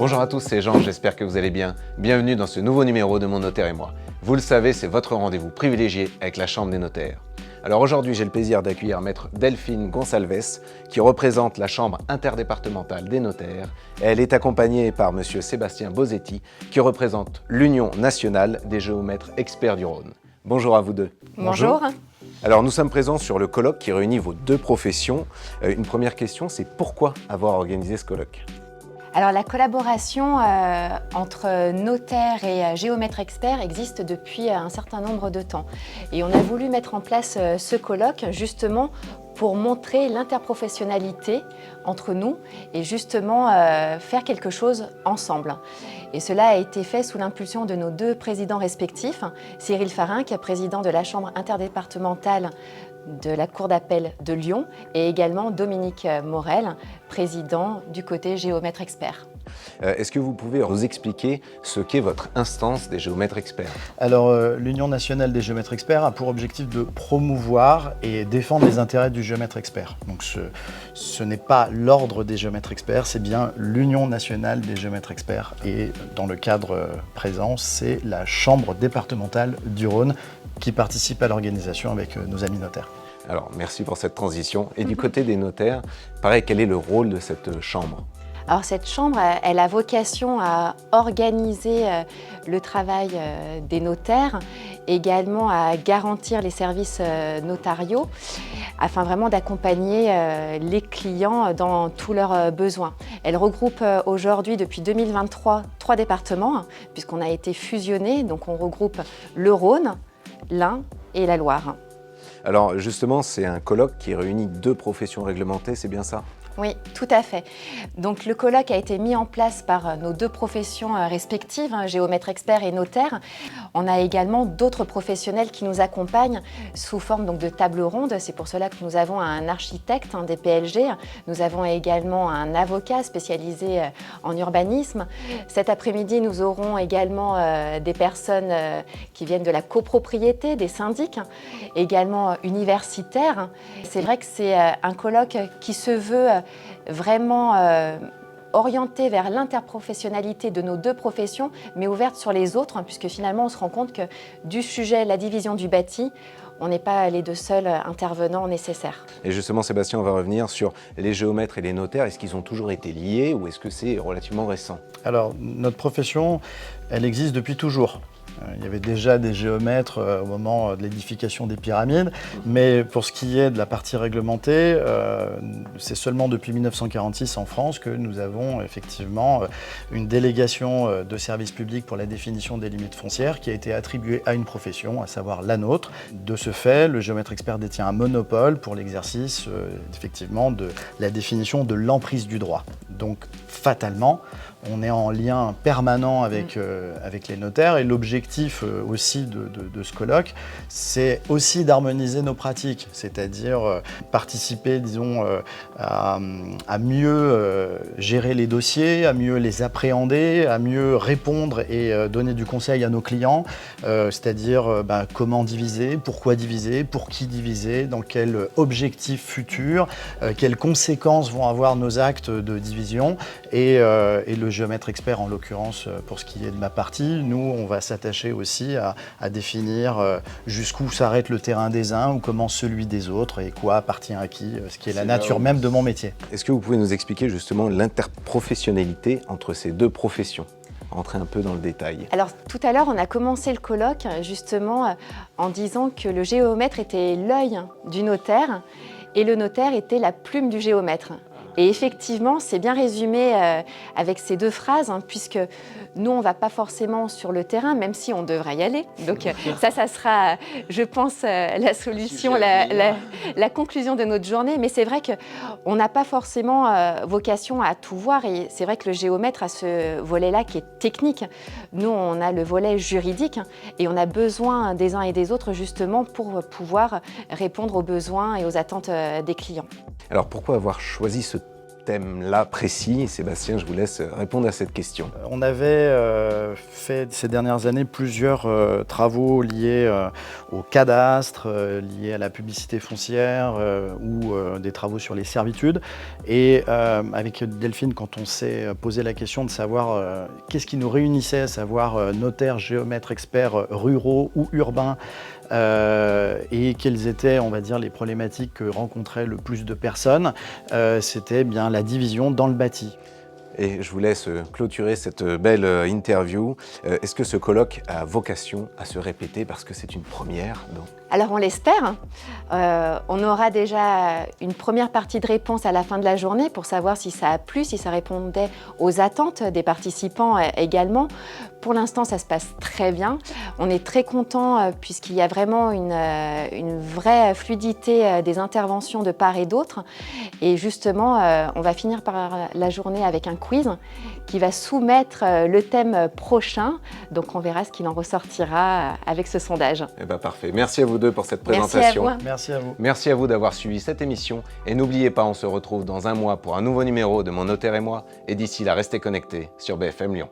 Bonjour à tous, c'est Jean, j'espère que vous allez bien. Bienvenue dans ce nouveau numéro de Mon Notaire et moi. Vous le savez, c'est votre rendez-vous privilégié avec la Chambre des notaires. Alors aujourd'hui, j'ai le plaisir d'accueillir Maître Delphine Gonçalves, qui représente la Chambre interdépartementale des notaires. Elle est accompagnée par Monsieur Sébastien Bosetti, qui représente l'Union nationale des géomètres experts du Rhône. Bonjour à vous deux. Bonjour. Alors nous sommes présents sur le colloque qui réunit vos deux professions. Une première question, c'est pourquoi avoir organisé ce colloque ? Alors la collaboration entre notaires et géomètres experts existe depuis un certain nombre de temps. Et on a voulu mettre en place ce colloque justement pour montrer l'interprofessionnalité entre nous et justement faire quelque chose ensemble. Et cela a été fait sous l'impulsion de nos deux présidents respectifs, Cyril Farinck, président de la Chambre interdépartementale de la Cour d'appel de Lyon, et également Dominique Morel, président du côté géomètre expert. Est-ce que vous pouvez nous expliquer ce qu'est votre instance des géomètres experts ? Alors, l'Union nationale des géomètres experts a pour objectif de promouvoir et défendre les intérêts du géomètre expert. Donc, ce n'est pas l'ordre des géomètres experts, c'est bien l'Union nationale des géomètres experts. Et dans le cadre présent, c'est la Chambre départementale du Rhône qui participe à l'organisation avec nos amis notaires. Alors, merci pour cette transition. Et du côté des notaires, pareil, quel est le rôle de cette chambre ? Alors cette chambre, elle a vocation à organiser le travail des notaires, également à garantir les services notariaux, afin vraiment d'accompagner les clients dans tous leurs besoins. Elle regroupe aujourd'hui, depuis 2023, 3 départements, puisqu'on a été fusionnés, donc on regroupe le Rhône, l'Ain et la Loire. Alors justement, c'est un colloque qui réunit 2 professions réglementées, c'est bien ça ? Oui, tout à fait. Donc le colloque a été mis en place par nos 2 professions respectives, géomètres experts et notaires. On a également d'autres professionnels qui nous accompagnent sous forme donc, de table ronde. C'est pour cela que nous avons un architecte des PLG. Nous avons également un avocat spécialisé en urbanisme. Cet après-midi, nous aurons également des personnes qui viennent de la copropriété, des syndics, également universitaires. C'est vrai que c'est un colloque qui se veut vraiment orientée vers l'interprofessionnalité de nos 2 professions, mais ouverte sur les autres, puisque finalement on se rend compte que du sujet, la division du bâti, on n'est pas les 2 seuls intervenants nécessaires. Et justement, Sébastien, on va revenir sur les géomètres et les notaires. Est-ce qu'ils ont toujours été liés ou est-ce que c'est relativement récent ? Alors, notre profession, elle existe depuis toujours. Il y avait déjà des géomètres au moment de l'édification des pyramides, mais pour ce qui est de la partie réglementée, c'est seulement depuis 1946 en France que nous avons effectivement une délégation de service public pour la définition des limites foncières qui a été attribuée à une profession, à savoir la nôtre. De ce fait, le géomètre expert détient un monopole pour l'exercice effectivement de la définition de l'emprise du droit. Donc fatalement, on est en lien permanent avec les notaires et l'objectif aussi de ce colloque, c'est aussi d'harmoniser nos pratiques, c'est-à-dire participer, disons, à mieux gérer les dossiers, à mieux les appréhender, à mieux répondre et donner du conseil à nos clients, c'est-à-dire comment diviser, pourquoi diviser, pour qui diviser, dans quel objectif futur, quelles conséquences vont avoir nos actes de division et le géomètre expert, en l'occurrence, pour ce qui est de ma partie, nous, on va s'attacher aussi à définir jusqu'où s'arrête le terrain des uns ou commence celui des autres et quoi appartient à qui, ce qui est la nature même de mon métier. Est-ce que vous pouvez nous expliquer justement l'interprofessionnalité entre ces 2 professions ? Rentrer un peu dans le détail. Alors tout à l'heure, on a commencé le colloque justement en disant que le géomètre était l'œil du notaire et le notaire était la plume du géomètre. Et effectivement, c'est bien résumé avec ces 2 phrases, puisque nous, on ne va pas forcément sur le terrain, même si on devrait y aller. Donc ça sera, je pense, la solution, la conclusion de notre journée. Mais c'est vrai qu'on n'a pas forcément vocation à tout voir. Et c'est vrai que le géomètre a ce volet-là qui est technique. Nous, on a le volet juridique et on a besoin des uns et des autres justement pour pouvoir répondre aux besoins et aux attentes des clients. Alors pourquoi avoir choisi ce thème-là précis? Sébastien, je vous laisse répondre à cette question. On avait fait ces dernières années plusieurs travaux liés au cadastre, liés à la publicité foncière ou des travaux sur les servitudes. Et avec Delphine, quand on s'est posé la question de savoir qu'est-ce qui nous réunissait, à savoir notaires, géomètres, experts ruraux ou urbains, et quelles étaient, on va dire, les problématiques que rencontraient le plus de personnes, c'était bien la division dans le bâti. Et je vous laisse clôturer cette belle interview. Est-ce que ce colloque a vocation à se répéter parce que c'est une première, donc? Alors on l'espère. On aura déjà une première partie de réponse à la fin de la journée pour savoir si ça a plu, si ça répondait aux attentes des participants également. Pour l'instant, ça se passe très bien. On est très contents puisqu'il y a vraiment une vraie fluidité des interventions de part et d'autre. Et justement, on va finir par la journée avec un quiz qui va soumettre le thème prochain. Donc on verra ce qu'il en ressortira avec ce sondage. Eh ben parfait. Merci à vous deux pour cette Merci présentation. à vous. Merci à vous. Merci à vous d'avoir suivi cette émission. Et n'oubliez pas, on se retrouve dans un mois pour un nouveau numéro de Mon Notaire et moi. Et d'ici là, restez connectés sur BFM Lyon.